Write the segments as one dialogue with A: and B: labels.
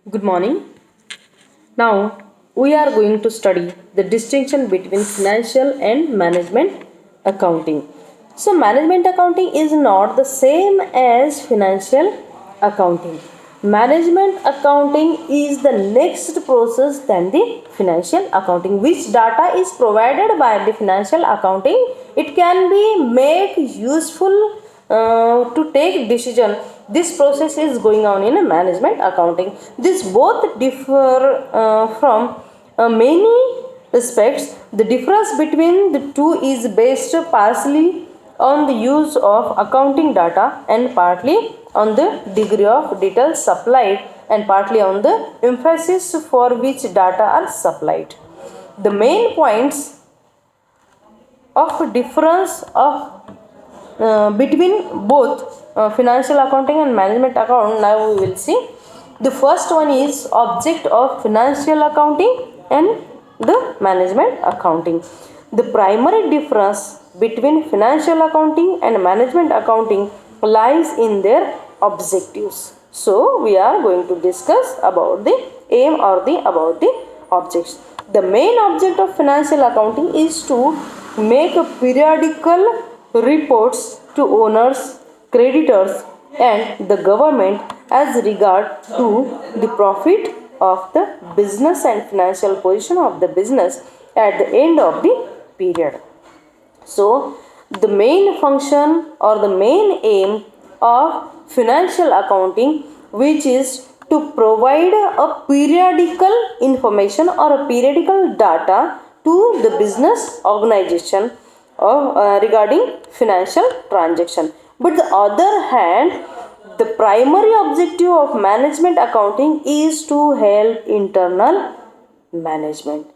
A: Good morning. Now we are going to study the distinction between financial and management accounting. So, management accounting is not the same as financial accounting. Management accounting is the next process than the financial accounting. Which data is provided by the financial accounting? It can be make useful to take decision. This process is going on in a management accounting. This both differ from many respects. The difference between the two is based partially on the use of accounting data and partly on the degree of details supplied and partly on the emphasis for which data are supplied. The main points of difference of between both financial accounting and management account, now we will see. The first one is object of financial accounting and the management accounting. The primary difference between financial accounting and management accounting lies in their objectives. So we are going to discuss about the aim or the about the objects. The main object of financial accounting is to make a periodical reports to owners, creditors, and the government as regard to the profit of the business and financial position of the business at the end of the period. So, the main function or the main aim of financial accounting, which is to provide a periodical information or a periodical data to the business organization regarding financial transaction. But the other hand, the primary objective of management accounting is to help internal management.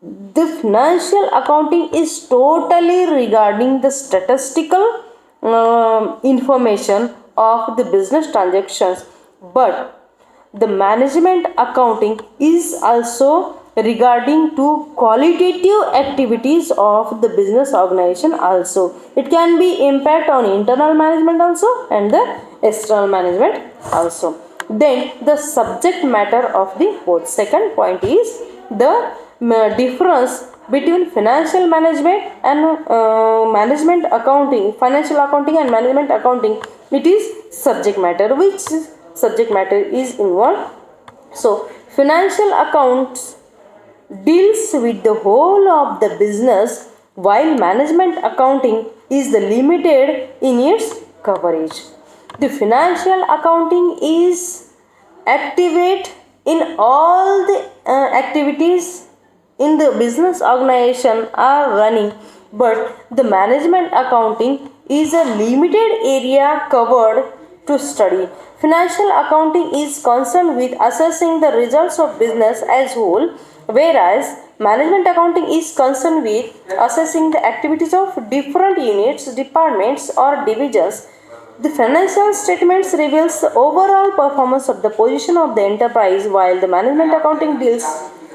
A: The financial accounting is totally regarding the statistical information of the business transactions, but the management accounting is also regarding to qualitative activities of the business organization also. It can be impact on internal management also and the external management also. Then the subject matter of the both. Second point is the difference between financial management and management accounting. Financial accounting and management accounting, it is subject matter. Which subject matter is involved? So financial accounts deals with the whole of the business, while management accounting is the limited in its coverage. The financial accounting is activate in all the activities in the business organization are running, but the management accounting is a limited area covered to study. Financial accounting is concerned with assessing the results of business as whole, whereas management accounting is concerned with assessing the activities of different units, departments, or divisions. The financial statements reveals the overall performance of the position of the enterprise, while the management accounting deals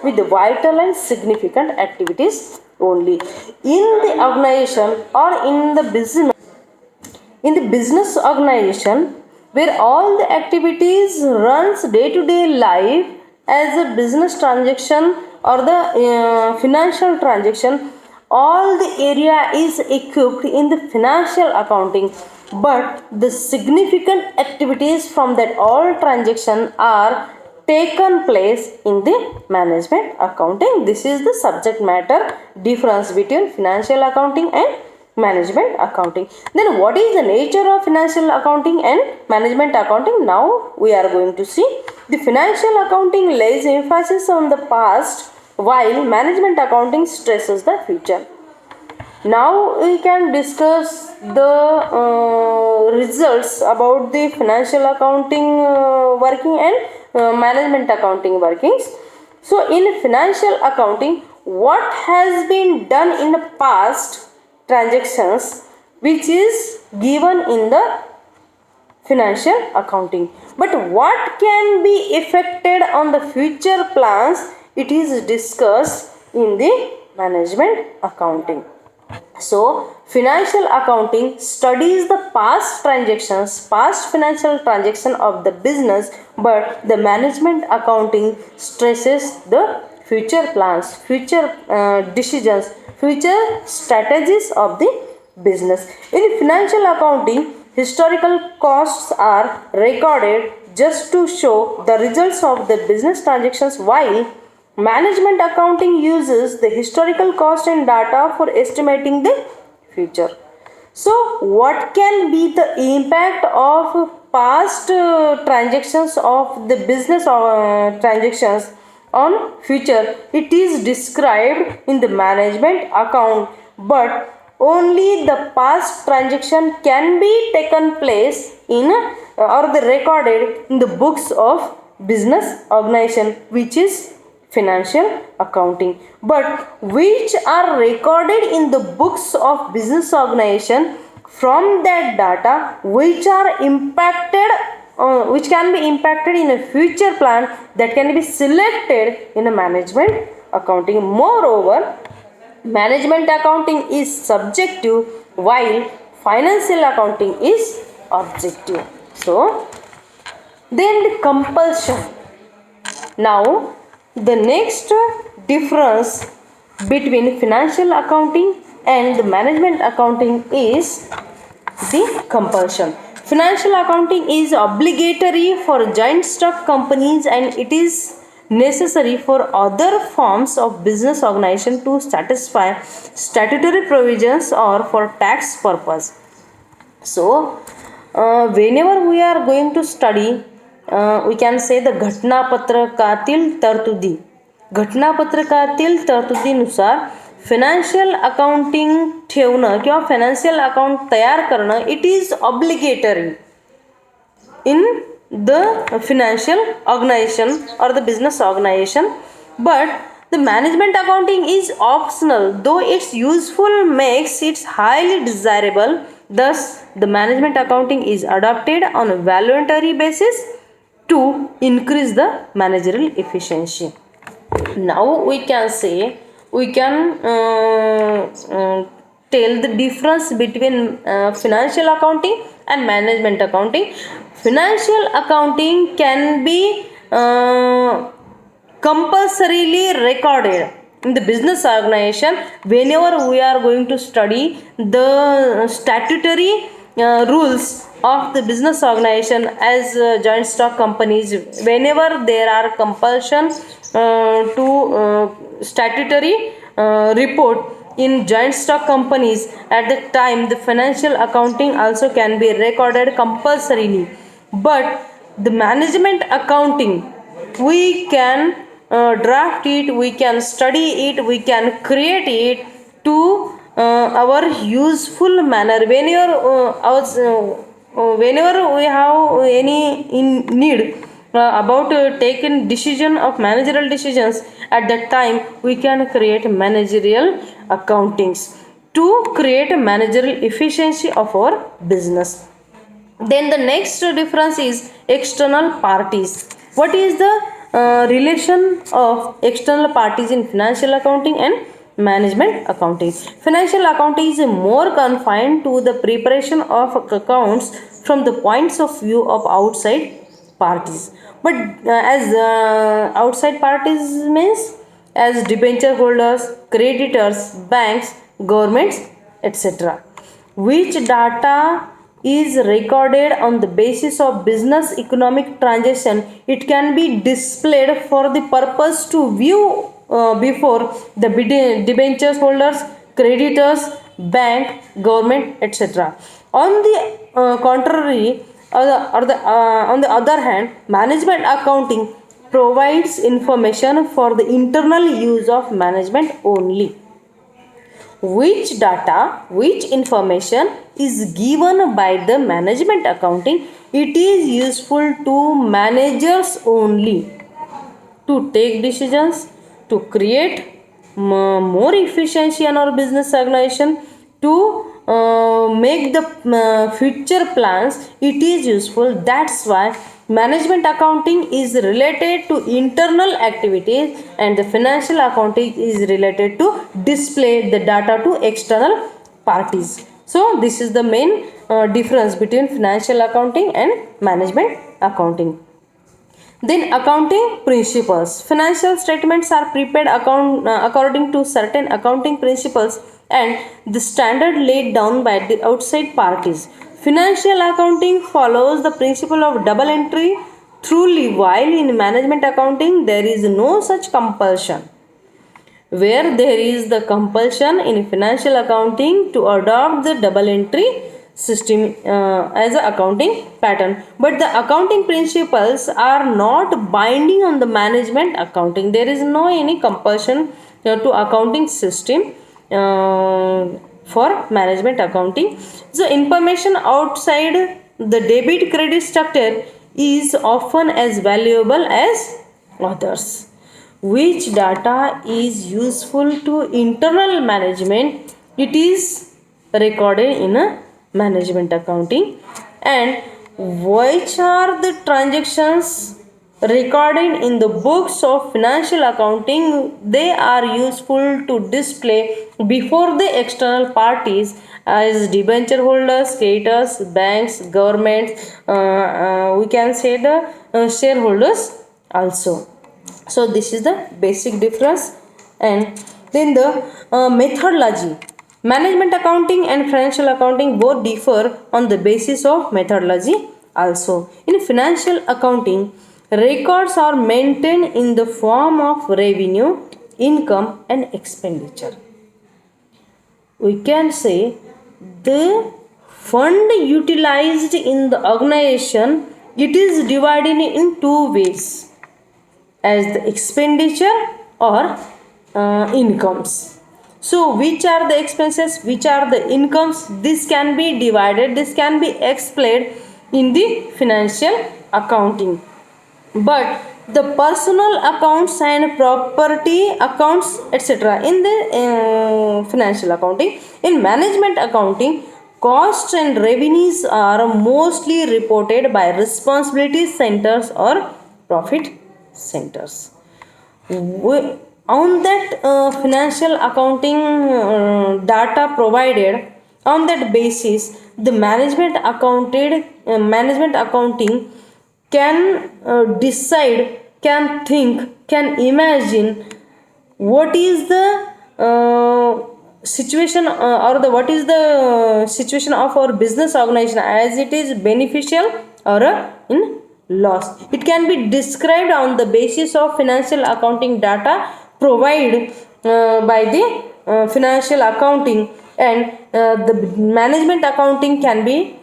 A: with the vital and significant activities only. In the organization or in the business organization where all the activities runs day to day life as a business transaction or the financial transaction, all the area is equipped in the financial accounting, but the significant activities from that all transaction are taken place in the management accounting. This is the subject matter difference between financial accounting and management accounting. Then what is the nature of financial accounting and management accounting? Now we are going to see. The financial accounting lays emphasis on the past, while management accounting stresses the future. Now we can discuss the results about the financial accounting working and management accounting workings. So in financial accounting, what has been done in the past transactions, which is given in the financial accounting, but what can be affected on the future plans, it is discussed in the management accounting. So, financial accounting studies the past financial transaction of the business, but the management accounting stresses the future plans, future decisions, future strategies of the business. In financial accounting, historical costs are recorded just to show the results of the business transactions, while management accounting uses the historical cost and data for estimating the future. So, what can be the impact of past transactions of the business transactions on future? It is described in the management account, but only the past transaction can be taken place in or the recorded in the books of business organization, which is financial accounting, but which are recorded in the books of business organization from that data which are impacted, which can be impacted in a future plan that can be selected in a management accounting. Moreover, management accounting is subjective while financial accounting is objective. So then the compulsion. Now, the next difference between financial accounting and the management accounting is the compulsion. Financial accounting is obligatory for joint stock companies and it is necessary for other forms of business organization to satisfy statutory provisions or for tax purpose. So, whenever we are going to study, we can say the घटनापत्रकातील तरतुदी. घटनापत्रकातील तरतुदीनुसार financial accounting ठेवणं किंवा financial account तयार करणं it is obligatory in the financial organization or the business organization, but the management accounting is optional, though its useful makes it highly desirable. Thus the management accounting is adopted on a voluntary basis to increase the managerial efficiency. Now we can say, we can tell the difference between financial accounting and management accounting. Financial accounting can be compulsorily recorded in the business organization whenever we are going to study the statutory rules of the business organization as joint stock companies. Whenever there are compulsion to statutory report in joint stock companies, at the time the financial accounting also can be recorded compulsorily. But the management accounting, we can draft it, we can study it, we can create it to our useful manner. Whenever we have any in need about taking decision of managerial decisions, at that time we can create managerial accountings to create a managerial efficiency of our business. Then the next difference is external parties. What is the relation of external parties in financial accounting and management accounting? Financial accounting is more confined to the preparation of accounts from the points of view of outside parties. But as outside parties means as debenture holders, creditors, banks, governments, etc. Which data is recorded on the basis of business economic transaction, it can be displayed for the purpose to view before the debentures holders, creditors, bank, government, etc. On the contrary, on the other hand, management accounting provides information for the internal use of management only. Which data, which information is given by the management accounting, it is useful to managers only to take decisions, to create more efficiency in our business organization, to make the future plans. It is useful. That's why management accounting is related to internal activities and the financial accounting is related to display the data to external parties. So this is the main difference between financial accounting and management accounting. Then accounting principles. Financial statements are prepared according to certain accounting principles and the standard laid down by the outside parties. Financial accounting follows the principle of double entry truly, while in management accounting there is no such compulsion. Where there is the compulsion in financial accounting to adopt the double entry system as a accounting pattern, but the accounting principles are not binding on the management accounting. There is no any compulsion to accounting system for management accounting. So information outside the debit credit structure is often as valuable as others. Which data is useful to internal management, it is recorded in a management accounting, and which are the transactions recorded in the books of financial accounting, they are useful to display before the external parties as debenture holders, creditors, banks, governments, we can say the shareholders also. So this is the basic difference. And then the methodology. Management accounting and financial accounting both differ on the basis of methodology also. In financial accounting, records are maintained in the form of revenue, income and expenditure. We can say the fund utilized in the organization, it is divided in two ways, as the expenditure or incomes. So which are the expenses, which are the incomes, this can be divided, this can be explained in the financial accounting. But the personal accounts and property accounts etc. in the financial accounting. In management accounting, costs and revenues are mostly reported by responsibility centers or profit centers. On that financial accounting data provided, on that basis the management accounting can decide, can think, can imagine what is the situation or the what is the situation of our business organization, as it is beneficial or in loss. It can be described on the basis of financial accounting data provided by the financial accounting, and the management accounting can be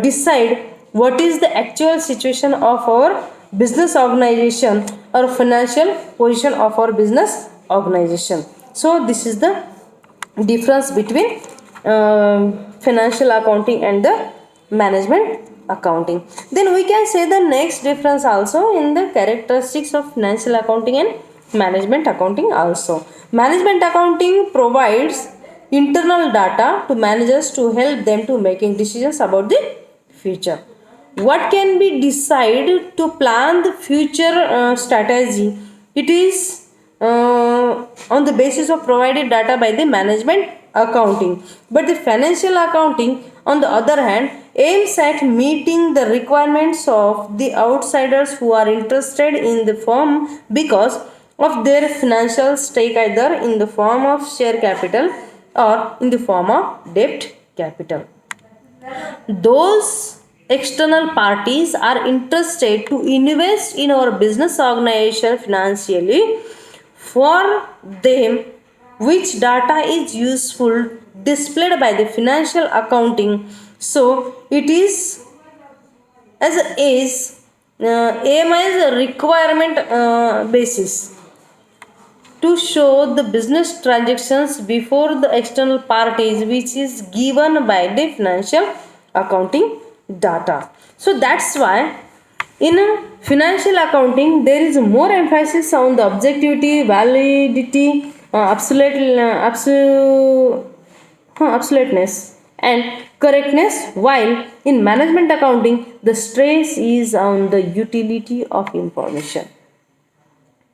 A: decide what is the actual situation of our business organization or financial position of our business organization. So this is the difference between financial accounting and the management accounting. Then we can say the next difference also in the characteristics of financial accounting and management accounting also. Management accounting provides internal data to managers to help them to making decisions about the future. What can be decided to plan the future strategy, it is on the basis of provided data by the management accounting. But the financial accounting on the other hand aims at meeting the requirements of the outsiders who are interested in the firm because of their financial stake, either in the form of share capital or in the form of debt capital. Those external parties are interested to invest in our business organization financially. For them, which data is useful displayed by the financial accounting. So it is as aim as a requirement basis to show the business transactions before the external parties, which is given by the financial accounting data. So that's why in financial accounting there is more emphasis on the objectivity, validity, absoluteness and correctness, while in management accounting the stress is on the utility of information.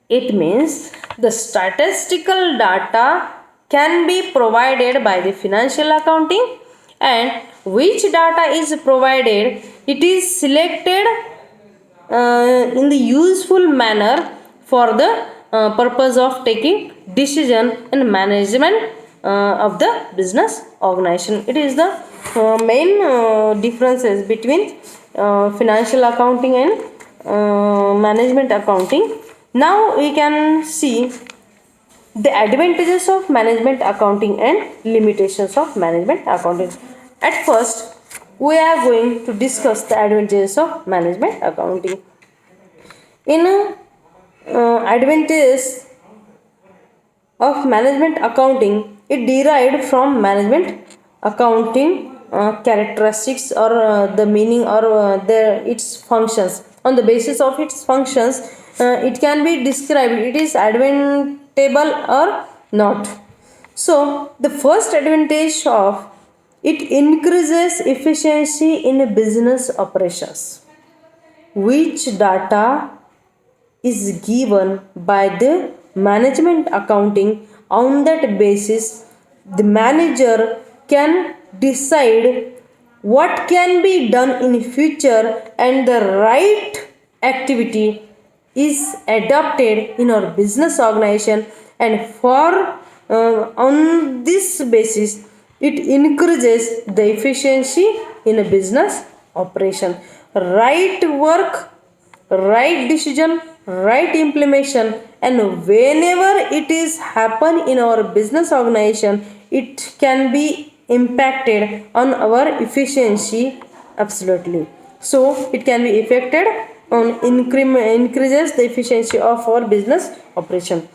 A: It means the statistical data can be provided by the financial accounting, and which data is provided, it is selected in the useful manner for the purpose of taking decision and management of the business organization. It is the main differences between financial accounting and management accounting. Now we can see the advantages of management accounting and limitations of management accounting. At first, we are going to discuss the advantages of management accounting. In advantages of management accounting, it derived from management accounting characteristics or the meaning or its functions. On the basis of its functions, it can be described it is advantageable or not. So the first advantage of it increases efficiency in business operations. Which data is given by the management accounting? On that basis, the manager can decide what can be done in future, and the right activity is adopted in our business organization, and for on this basis it increases the efficiency in a business operation. Right work, right decision, right implementation, and whenever it is happen in our business organization, it can be impacted on our efficiency absolutely. So it can be affected on increases the efficiency of our business operation.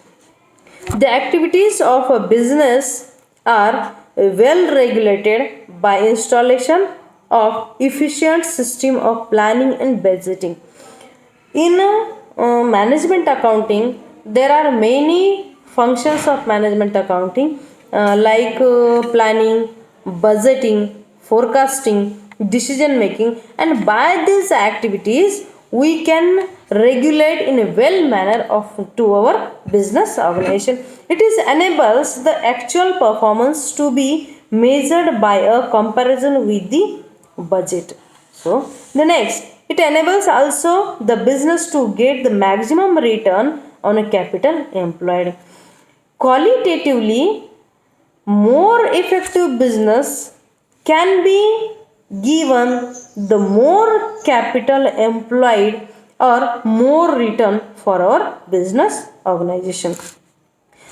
A: The activities of a business are well regulated by installation of efficient system of planning and budgeting. In management accounting, there are many functions of management accounting like planning, budgeting, forecasting, decision making, and by these activities we can regulate in a well manner of to our business organization. It is enables the actual performance to be measured by a comparison with the budget. So the next, it enables also the business to get the maximum return on a capital employed. Qualitatively, more effective business can be given the more capital employed or more return for our business organization.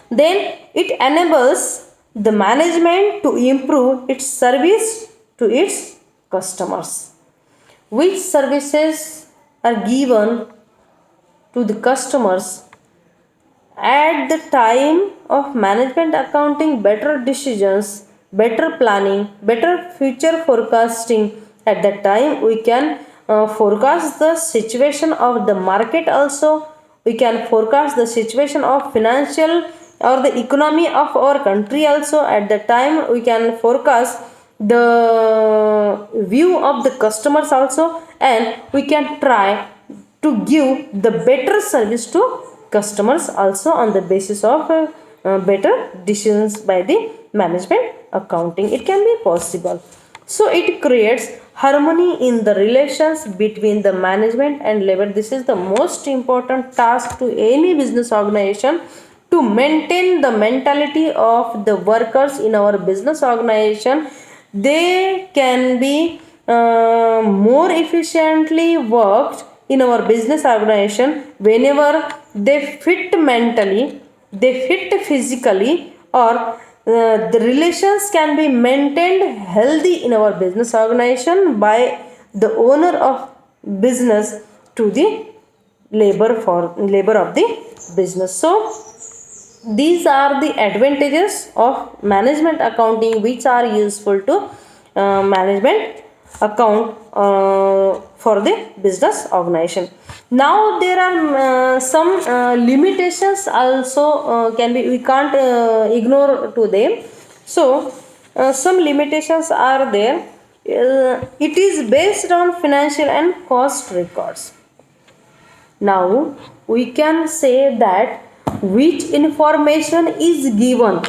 A: Then it enables the management to improve its service to its customers. Which services are given to the customers at the time of management accounting? Better decisions, better planning, better future forecasting. At that time we can forecast the situation of the market also. We can forecast the situation of financial or the economy of our country also. At that time we can forecast the view of the customers also, and we can try to give the better service to customers also on the basis of better decisions by the management accounting. It can be possible. So it creates harmony in the relations between the management and labor. This is the most important task to any business organization, to maintain the mentality of the workers in our business organization. They can be more efficiently worked in our business organization whenever they fit mentally, they fit physically, or the relations can be maintained healthy in our business organization by the owner of business to the labor of the business. So these are the advantages of management accounting which are useful to management account for the business organization. Now there are some limitations also can be, we can't ignore to them. So some limitations are there. It is based on financial and cost records. Now we can say that which information is given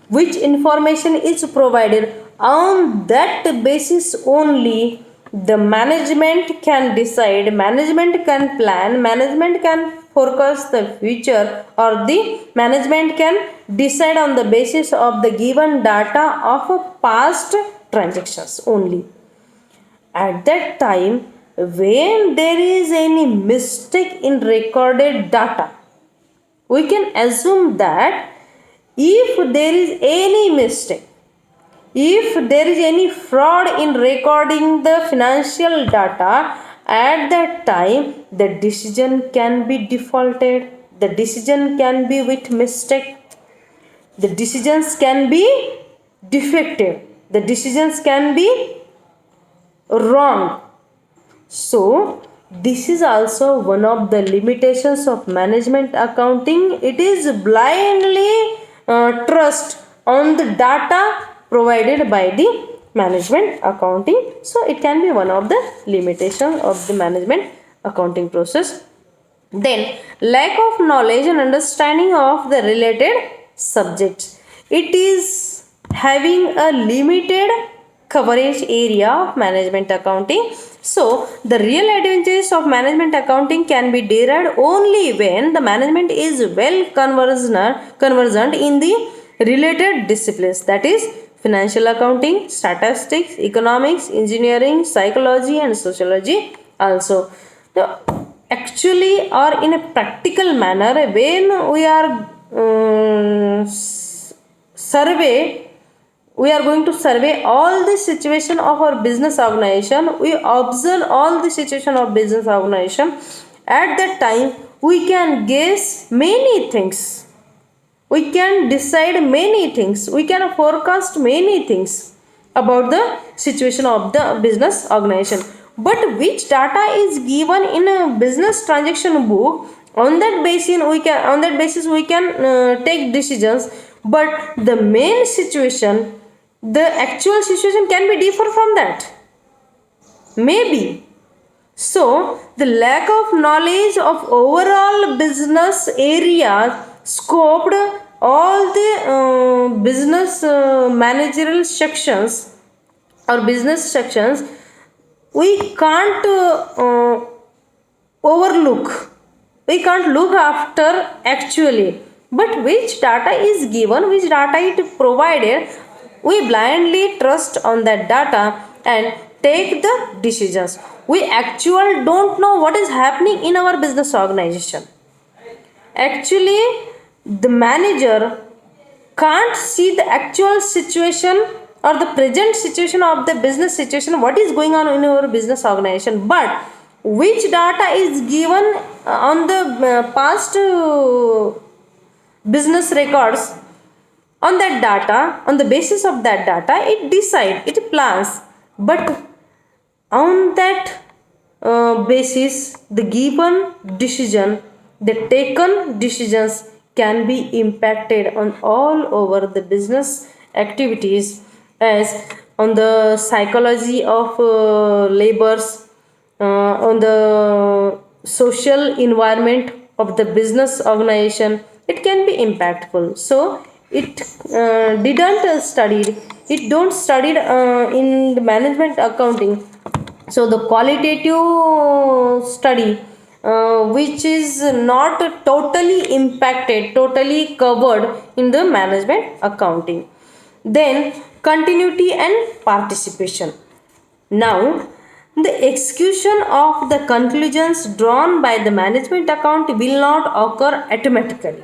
A: which information is provided. On that basis only the management can decide, management can plan, management can forecast the future, or the management can decide on the basis of the given data of past transactions only. At that time, when there is any mistake in recorded data, we can assume that if there is any mistake, if there is any fraud in recording the financial data, at that time the decision can be defaulted, the decision can be with mistake, the decisions can be defective, the decisions can be wrong. So this is also one of the limitations of management accounting. It is blindly trust on the data provided by the management accounting. So it can be one of the limitations of the management accounting process. Then lack of knowledge and understanding of the related subjects. It is having a limited coverage area of management accounting. So the real advantages of management accounting can be derived only when the management is well conversant in the related disciplines, that is financial accounting, statistics, economics, engineering, psychology and sociology also. The actually or in a practical manner, when we are survey we are going to survey all the situation of our business organization, we observe all the situation of business organization. At that time we can guess many things, we can decide many things, we can forecast many things about the situation of the business organization. But which data is given in a business transaction book, on that basis we can take decisions. But the main situation, the actual situation can be different from that, maybe. So the lack of knowledge of overall business areas scoped all the business managerial sections or business sections, we can't overlook, we can't look after actually. But which data is given, which data it provided, we blindly trust on that data and take the decisions. We actually don't know what is happening in our business organization. Actually the manager can't see the actual situation or the present situation of the business situation, what is going on in our business organization. But which data is given on the past business records, on that data, on the basis of that data it decide, it plans. But on that basis the given decision, the taken decisions can be impacted on all over the business activities, as on the psychology of labors, on the social environment of the business organization, it can be impactful. So it didn't studied, it don't studied in the management accounting. So the qualitative study which is not totally impacted, totally covered in the management accounting. Then continuity and participation. Now the execution of the conclusions drawn by the management account will not occur automatically,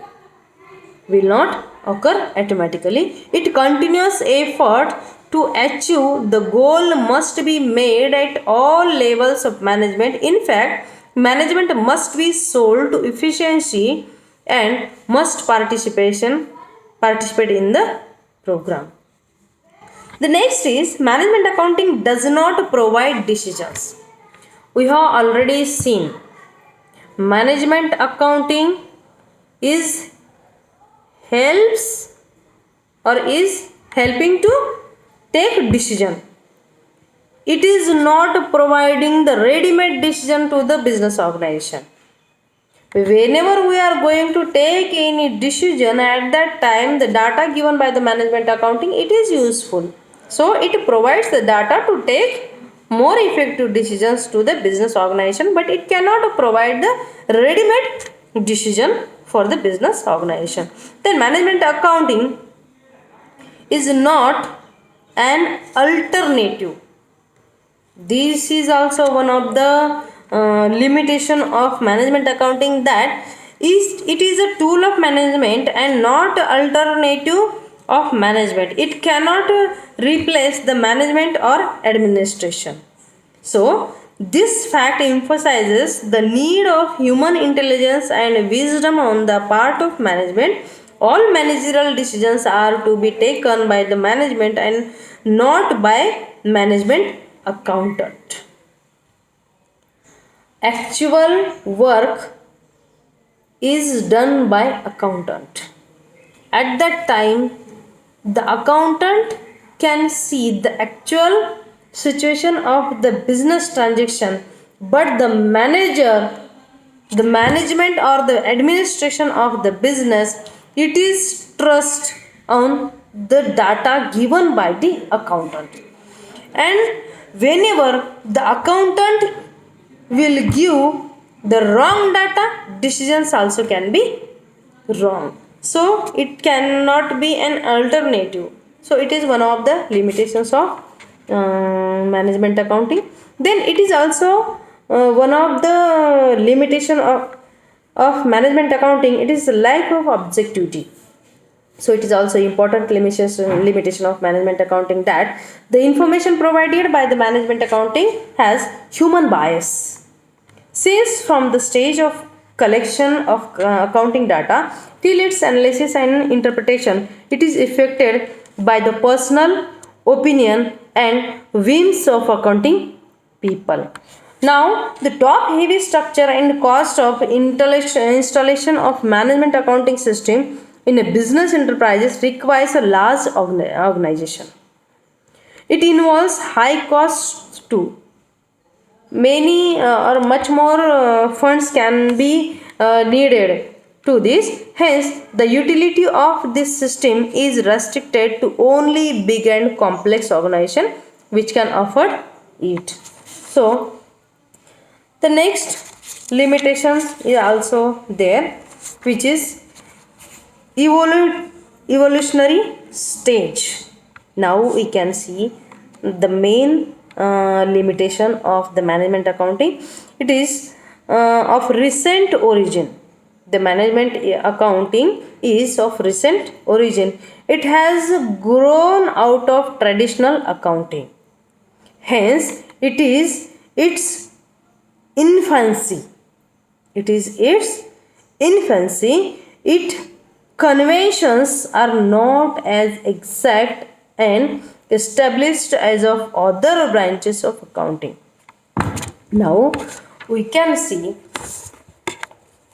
A: will not occur automatically. It continuous effort to achieve the goal must be made at all levels of management. In fact, management must be sold to efficiency and must participate in the program. The next is management accounting does not provide decisions. We have already seen management accounting is helps or is helping to take decision. It is not providing the ready-made decision to the business organization. Whenever we are going to take any decision, at that time the data given by the management accounting, it is useful. So it provides the data to take more effective decisions to the business organization, but it cannot provide the ready-made decision for the business organization. Then management accounting is not an alternative. This is also one of the limitation of management accounting, that is it is a tool of management and not alternative of management. It cannot replace the management or administration. So this fact emphasizes the need of human intelligence and wisdom on the part of management. All managerial decisions are to be taken by the management and not by management accountant. Actual work is done by accountant. At that time, the accountant can see the actual situation of the business transaction, but the manager, the management or the administration of the business, it is trust on the data given by the accountant. And whenever the accountant will give the wrong data, decisions also can be wrong. So it cannot be an alternative. So it is one of the limitations of management accounting. Then it is also one of the limitation of management accounting. It is lack of objectivity. So it is also important limitation of management accounting, that the information provided by the management accounting has human bias. Since from the stage of collection of accounting data till its analysis and interpretation, it is affected by the personal opinion and whims of accounting people. Now, the top heavy structure and cost of installation of management accounting system in a business enterprises requires a large organization. It involves high costs too. Many or much more funds can be needed to this. Hence, the utility of this system is restricted to only big and complex organization which can afford it. So, the next limitation is also there, which is evolutionary stage. Now we can see the main limitation of the management accounting. It is of recent origin. The management accounting is of recent origin. It has grown out of traditional accounting. Hence, it is its infancy. It is its infancy. Its conventions are not as exact and established as of other branches of accounting. Now we can see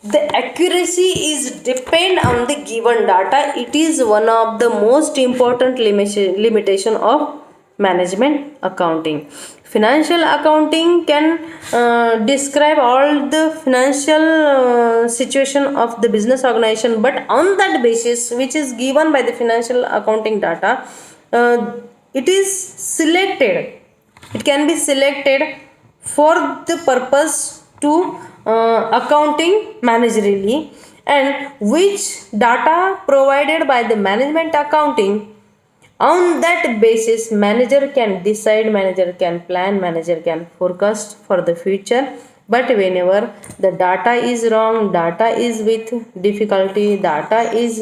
A: the accuracy is depend on the given data. It is one of the most important limitation of management accounting. Financial accounting can describe all the financial situation of the business organization, but on that basis which is given by the financial accounting data, it is selected. It can be selected for the purpose to accounting managerially, and which data provided by the management accounting, on that basis manager can decide, manager can plan, manager can forecast for the future. But whenever the data is wrong, data is with difficulty, data is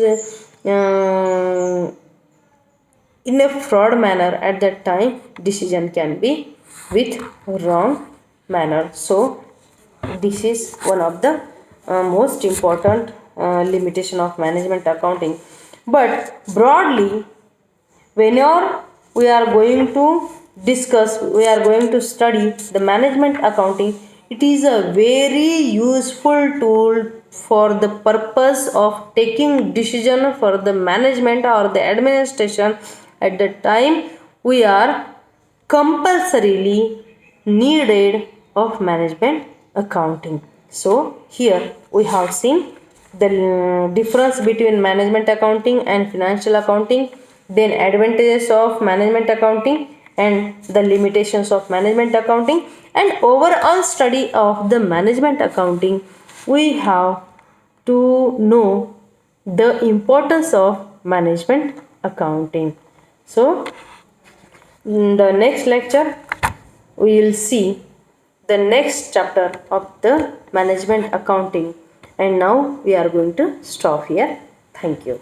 A: in a fraud manner, at that time decision can be with wrong manner. So this is one of the most important limitation of management accounting. But broadly, whenever we are going to discuss, we are going to study the management accounting, it is a very useful tool for the purpose of taking decision for the management or the administration. At the time we are compulsorily needed of management accounting. So here we have seen the difference between management accounting and financial accounting, then advantages of management accounting and the limitations of management accounting, and overall study of the management accounting. We have to know the importance of management accounting. So in the next lecture we will see the next chapter of the management accounting, and now we are going to stop here. Thank you.